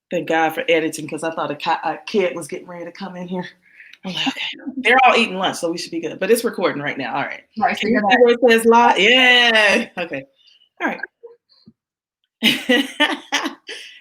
Thank God for editing because I thought a kid was getting ready to come in here. I'm like, okay, they're all eating lunch, so we should be good. But it's recording right now. All right. Right, so Can you you're see where it says live? Yeah. Okay. All right.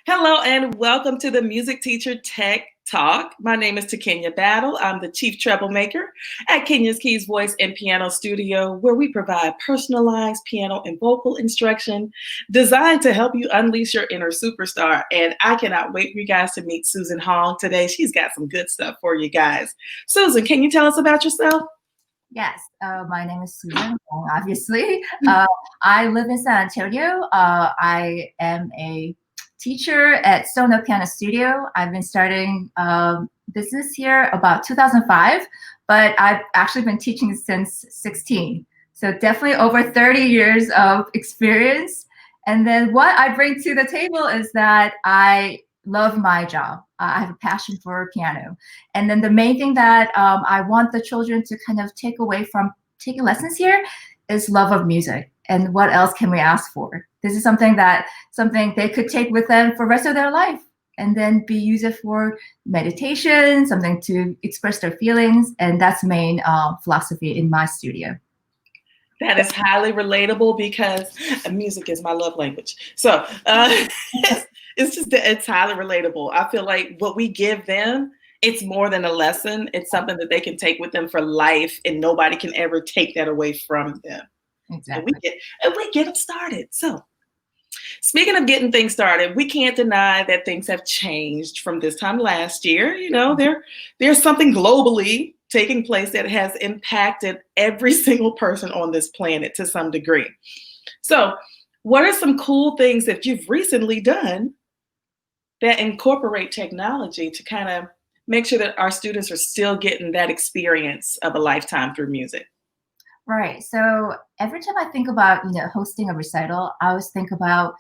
Hello and welcome to the Music Teacher Tech Talk. My name is Takenya Battle. I'm the chief troublemaker at Kenya's Keys Voice and Piano Studio, where we provide personalized piano and vocal instruction designed to help you unleash your inner superstar. And I cannot wait for you guys to meet Susan Hong today. She's got some good stuff for you guys. Susan, can you tell us about yourself? Yes, my name is Susan, obviously. I live in San Antonio. I am a teacher at Stone Piano Studio. I've been starting business here about 2005, but I've actually been teaching since 16. So definitely over 30 years of experience. And then what I bring to the table is that I love my job. I have a passion for piano. And then the main thing that I want the children to kind of take away from taking lessons here is love of music. And what else can we ask for? This is something they could take with them for the rest of their life and then use it for meditation, something to express their feelings. And that's the main philosophy in my studio. That is highly relatable because music is my love language. So it's highly relatable. I feel like what we give them, it's more than a lesson. It's something that they can take with them for life, and nobody can ever take that away from them. Exactly. And we get them started. So speaking of getting things started, we can't deny that things have changed from this time last year. You know, there's something globally taking place that has impacted every single person on this planet to some degree. So, what are some cool things that you've recently done that incorporate technology to kind of make sure that our students are still getting that experience of a lifetime through music? Right. So every time I think about, hosting a recital, I always think about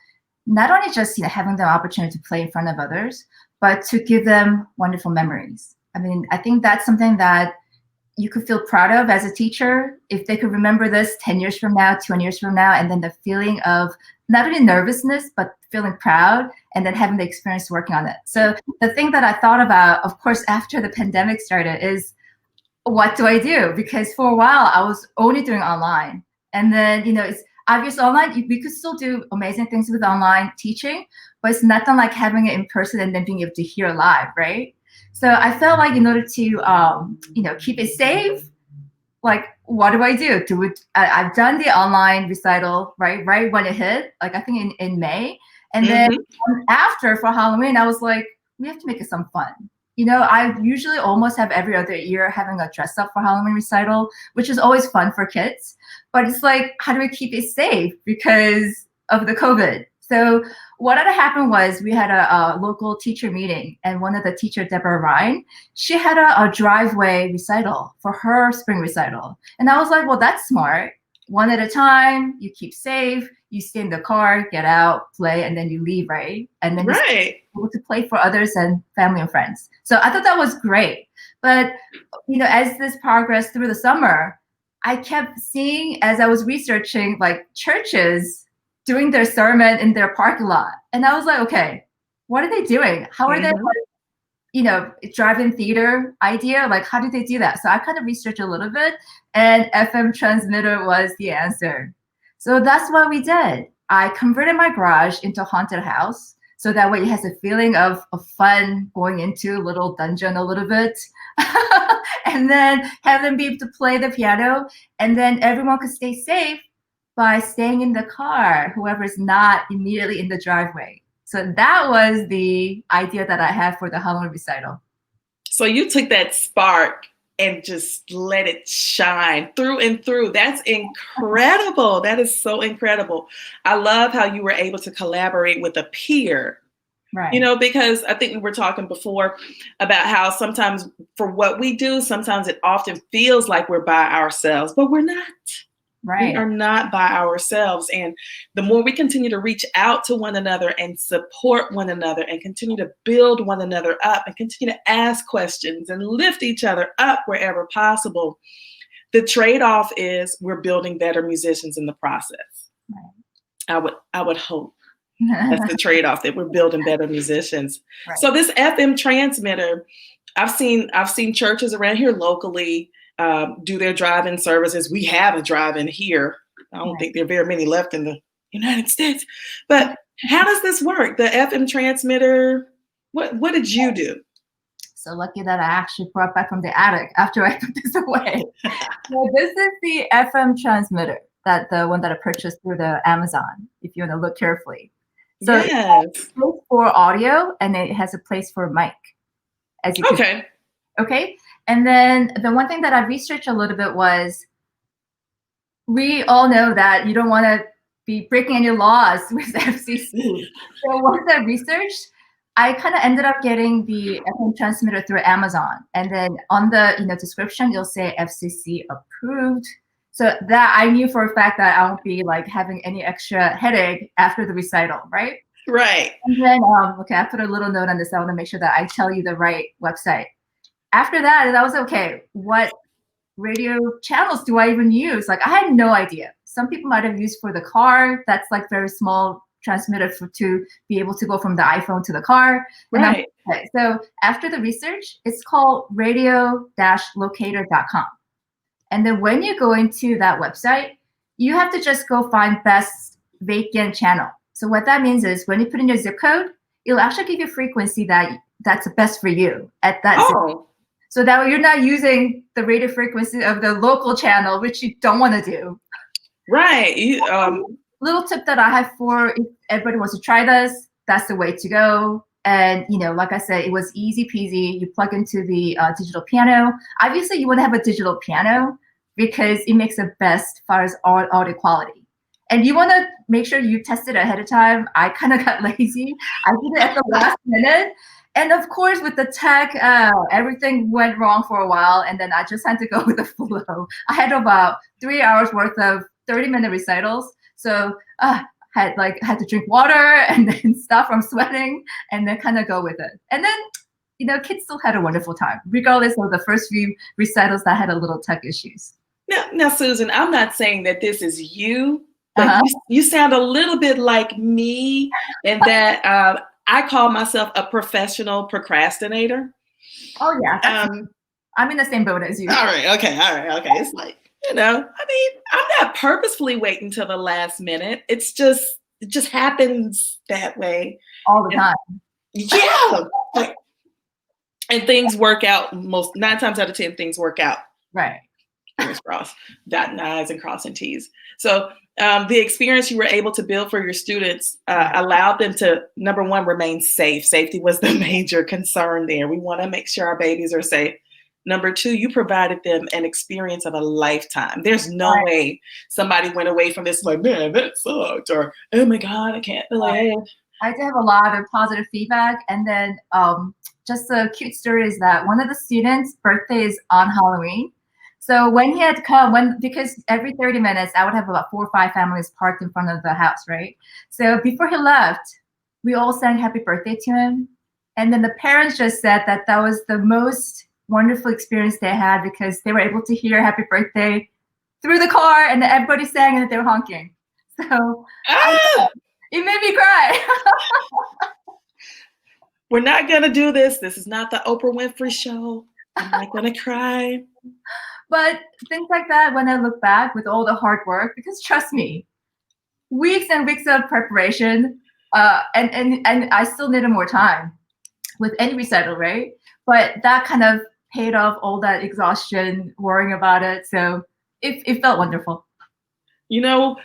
not only just, having the opportunity to play in front of others, but to give them wonderful memories. I mean, I think that's something that you could feel proud of as a teacher if they could remember this 10 years from now, 20 years from now, and then the feeling of not only nervousness, but feeling proud and then having the experience working on it. So the thing that I thought about, of course, after the pandemic started is, what do I do? Because for a while I was only doing online. And then, it's obvious online, we could still do amazing things with online teaching, but it's nothing like having it in person and then being able to hear live, right? So I felt like in order to, keep it safe, like, what do I do? I've done the online recital, right when it hit, like I think in May. And then after for Halloween, I was like, we have to make it some fun. I usually almost have every other year having a dress up for Halloween recital, which is always fun for kids. But it's like, how do we keep it safe because of the COVID? So what had happened was we had a local teacher meeting, and one of the teacher, Deborah Ryan, she had a driveway recital for her spring recital. And I was like, well, that's smart. One at a time, you keep safe, you stay in the car, get out, play, and then you leave, right? And then you're able to play for others and family and friends. So I thought that was great. But, as this progressed through the summer, I kept seeing, as I was researching, like churches doing their sermon in their parking lot. And I was like, okay, what are they doing? How are they, drive-in theater idea? Like, how did they do that? So I kind of researched a little bit, and FM transmitter was the answer. So that's what we did. I converted my garage into a haunted house. So that way it has a feeling of fun going into a little dungeon a little bit. And then have them be able to play the piano. And then everyone could stay safe by staying in the car, whoever's not immediately in the driveway. So that was the idea that I had for the Halloween recital. So you took that spark and just let it shine through and through. That's incredible. That is so incredible. I love how you were able to collaborate with a peer. Right. Because I think we were talking before about how sometimes for what we do, sometimes it often feels like we're by ourselves, but we're not. Right. We are not by ourselves. And the more we continue to reach out to one another and support one another and continue to build one another up and continue to ask questions and lift each other up wherever possible, the trade-off is we're building better musicians in the process. Right. I would hope. That's the trade-off, that we're building better musicians. Right. So this FM transmitter, I've seen churches around here locally do their drive-in services. We have a drive-in here. I don't Right. think there are very many left in the United States. But how does this work? The FM transmitter. What did you do? So lucky that I actually brought back from the attic after I put this away. So this is the FM transmitter, that the one that I purchased through the Amazon, if you want to look carefully. So it has Yes. a place for audio and it has a place for mic, as you can see. Okay. Okay. And then the one thing that I researched a little bit was, we all know that you don't want to be breaking any laws with FCC. So once I researched, I kind of ended up getting the FM transmitter through Amazon, and then on the description you'll say FCC approved. So that I knew for a fact that I won't be like having any extra headache after the recital, right? Right. And then okay, I put a little note on this. I want to make sure that I tell you the right website. After that, I was okay. What radio channels do I even use? Like I had no idea. Some people might have used for the car. That's like very small transmitter to be able to go from the iPhone to the car. Right. Okay. So after the research, it's called radio-locator.com. And then when you go into that website, you have to just go find best vacant channel. So what that means is when you put in your zip code, it'll actually give you a frequency that's the best for you at that zip code. So that way you're not using the radio frequency of the local channel, which you don't want to do. Right. Little tip that I have for if everybody wants to try this, that's the way to go. And like I said, it was easy peasy. You plug into the digital piano. Obviously, you want to have a digital piano because it makes the best as far as audio quality. And you want to make sure you test it ahead of time. I kind of got lazy. I did it at the last minute. And of course, with the tech, everything went wrong for a while. And then I just had to go with the flow. I had about 3 hours worth of 30-minute recitals. So had to drink water and then stop from sweating and then kind of go with it. And then, kids still had a wonderful time, regardless of the first few recitals that had a little tech issues. Now, Susan, I'm not saying that this is you, but you sound a little bit like me in that I call myself a professional procrastinator. Oh, yeah. I'm in the same boat as you. All right. Okay. It's like, I'm not purposefully waiting till the last minute. It just happens that way. All the time. Yeah. And things work out 9 times out of 10, things work out. Right. Fingers crossed, dotting I's and crossing T's. So the experience you were able to build for your students allowed them to, number one, remain safe. Safety was the major concern there. We want to make sure our babies are safe. Number two, you provided them an experience of a lifetime. There's no way somebody went away from this like, man, that sucked, or oh my God, I can't believe it. I did have a lot of positive feedback. And then just a cute story is that one of the students' birthday is on Halloween. So when he had come, because every 30 minutes, I would have about 4 or 5 families parked in front of the house, right? So before he left, we all sang happy birthday to him. And then the parents just said that was the most wonderful experience they had because they were able to hear happy birthday through the car and everybody sang and they were honking. So it made me cry. We're not going to do this. This is not the Oprah Winfrey show. I'm not going to cry. But things like that, when I look back with all the hard work, because trust me, weeks and weeks of preparation, and I still needed more time with any recital, right? But that kind of paid off all that exhaustion, worrying about it. So it felt wonderful. You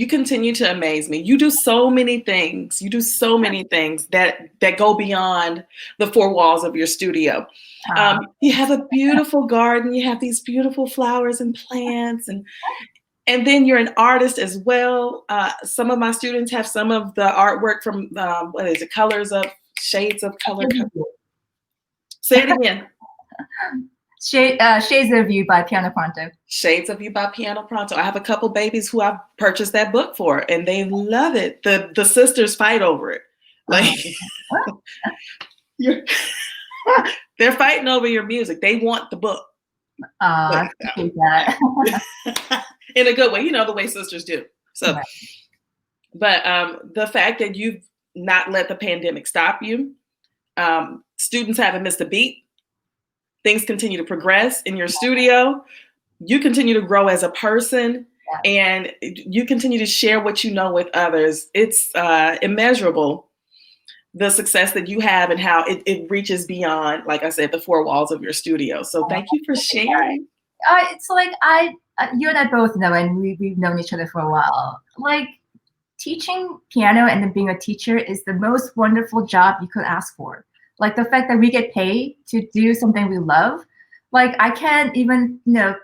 continue to amaze me. You do so many things. that go beyond the 4 walls of your studio. You have a beautiful garden. You have these beautiful flowers and plants, and then you're an artist as well. Some of my students have some of the artwork from Shades of Color. Say it again. Shades of You by Piano Pronto. Shades of You by Piano Pronto. I have a couple babies who I've purchased that book for, and they love it. The sisters fight over it. Like, they're fighting over your music. They want the book. I appreciate that. In a good way, the way sisters do. So, But the fact that you've not let the pandemic stop you, students haven't missed a beat, things continue to progress in your studio, you continue to grow as a person, Yeah. and you continue to share what you know with others. It's immeasurable, the success that you have and how it reaches beyond, like I said, the four walls of your studio. So thank you for sharing. It's like you and I both know, and we've known each other for a while. Like teaching piano and then being a teacher is the most wonderful job you could ask for. Like the fact that we get paid to do something we love. Like I can't even,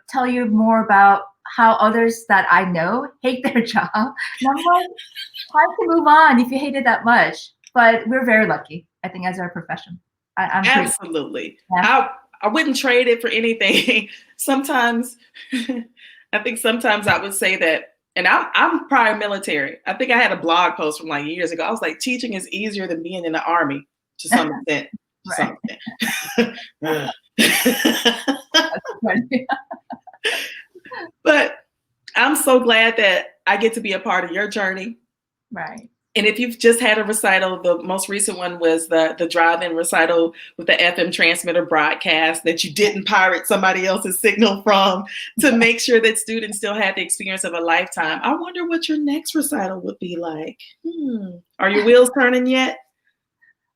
tell you more about how others that I know hate their job. And I'm like, hard to move on if you hate it that much. But we're very lucky, I think, as our profession. I'm pretty. Absolutely. Yeah. I wouldn't trade it for anything. Sometimes, I think sometimes I would say that, and I'm prior military. I think I had a blog post from like years ago. I was like, teaching is easier than being in the army to some extent. To Right. some extent. Right. But I'm so glad that I get to be a part of your journey. Right. And if you've just had a recital, the most recent one was the drive-in recital with the FM transmitter broadcast that you didn't pirate somebody else's signal from to make sure that students still had the experience of a lifetime. I wonder what your next recital would be like. Are your wheels turning yet?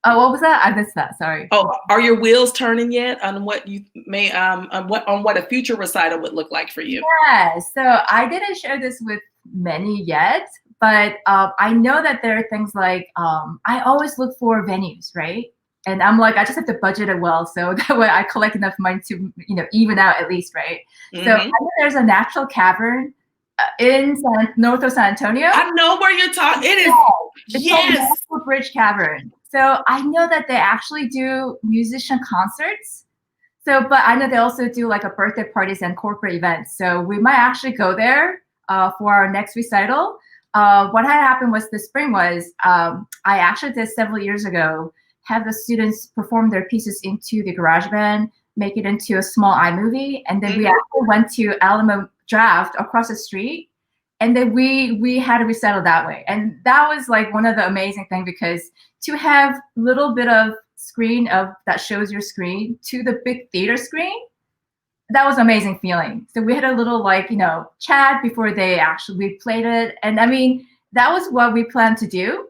Oh, what was that? I missed that. Sorry. Oh, are your wheels turning yet on what you may on what a future recital would look like for you? Yeah. So I didn't share this with many yet, but I know that there are things like I always look for venues, right? And I'm like, I just have to budget it well, so that way I collect enough money to even out at least, right? So I know there's a natural cavern in north of San Antonio. I know where you're talking. It is. It's Yes. called Natural Bridge Cavern. So I know that they actually do musician concerts. So, but I know they also do like a birthday parties and corporate events. So we might actually go there for our next recital. What had happened was this spring was I actually did several years ago have the students perform their pieces into the GarageBand, make it into a small iMovie, and then we actually went to Alamo Draft across the street, and then we had a recital that way. And that was like one of the amazing things, because to have a little bit of screen that shows your screen to the big theater screen, that was an amazing feeling. So we had a little chat before we played it. And I mean, that was what we planned to do,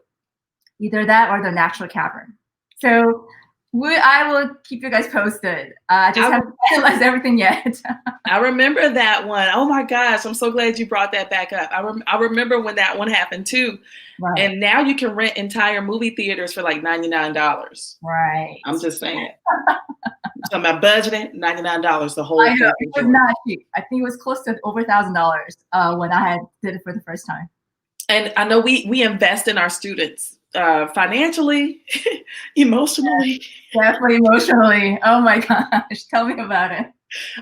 either that or the natural cavern. So I will keep you guys posted. I just haven't finalized everything yet. I remember that one. Oh my gosh, I'm so glad you brought that back up. I remember when that one happened too. Right. And now you can rent entire movie theaters for like $99. Right. I'm just saying. So my budgeting, $99 the whole I know, thing. it was not cheap. I think it was close to over $1,000 when I did it for the first time. And I know we invest in our students financially, emotionally. Definitely emotionally. Oh my gosh, tell me about it.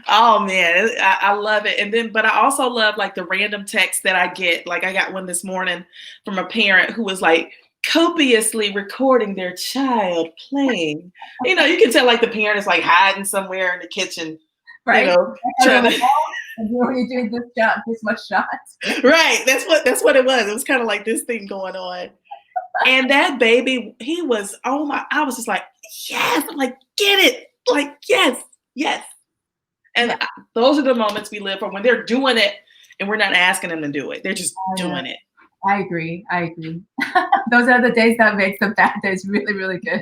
Oh man, I love it. And then, but I also love like the random texts that I get. Like I got one this morning from a parent who was like copiously recording their child playing. You can tell like the parent is like hiding somewhere in the kitchen, right? Trying to. You're doing this much shots. Right. That's what it was. It was kind of like this thing going on. And that baby, he was, I was just like, yes. I'm like, get it. Like, yes, yes. And those are the moments we live for, when they're doing it and we're not asking them to do it. They're just doing it. I agree. Those are the days that make the bad days really, really good.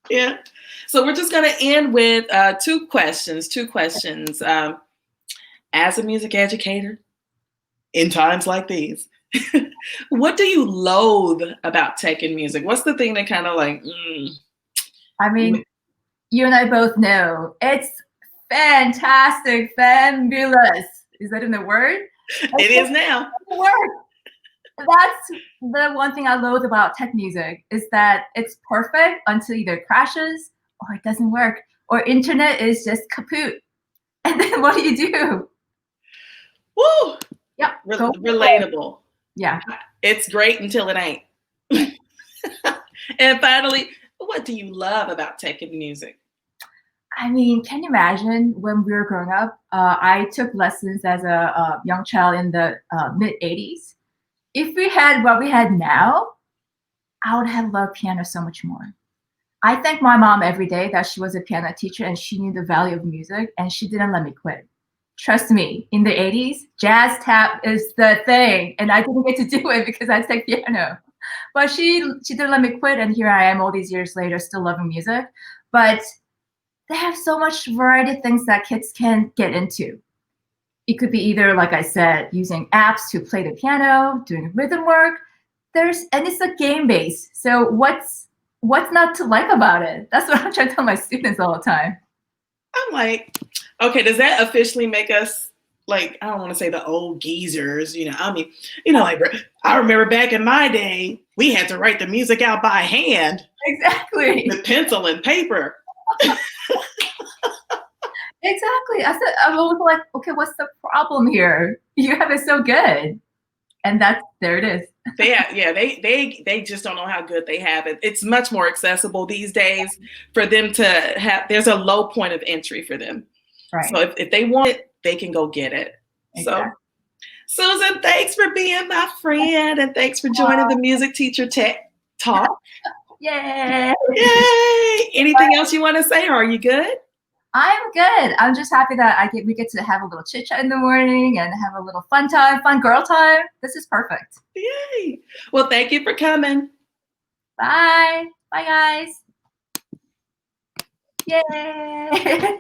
Yeah. So we're just going to end with two questions. As a music educator, in times like these, what do you loathe about tech and music? What's the thing that kind of like, I mean, you and I both know it's fantastic, fabulous. Is that in the word? It is now. That's the one thing I loathe about tech music, is that it's perfect until either it crashes or it doesn't work, or internet is just kaput. And then what do? Woo! Yep. Relatable. Yeah. It's great until it ain't. And finally, what do you love about tech and music? I mean, can you imagine when we were growing up? I took lessons as a young child in the mid 80s. if we had what we had now, I would have loved piano so much more. I thank my mom every day that she was a piano teacher and she knew the value of music and she didn't let me quit. Trust me, in the 80s, jazz tap is the thing, and I didn't get to do it because I take piano. But she didn't let me quit, and here I am all these years later, still loving music. But they have so much variety of things that kids can get into. It could be either, like I said, using apps to play the piano, doing rhythm work. And it's a game base. So what's not to like about it? That's what I'm trying to tell my students all the time. I'm like, okay, does that officially make us like, I don't want to say the old geezers, I mean, like I remember back in my day, we had to write the music out by hand Exactly. with pencil and paper. Exactly. I was like, okay, what's the problem here? You have it so good. And there it is. They just don't know how good they have it. It's much more accessible these days for them to have. There's a low point of entry for them. Right. So if they want it, they can go get it. Exactly. So, Susan, thanks for being my friend, and thanks for joining the Music Teacher Tech Talk. Yay! Yay! Anything else you want to say, or are you good? I'm good. I'm just happy that we get to have a little chit chat in the morning and have a little fun girl time. This is perfect. Yay! Well, thank you for coming. Bye. Bye, guys. Yay!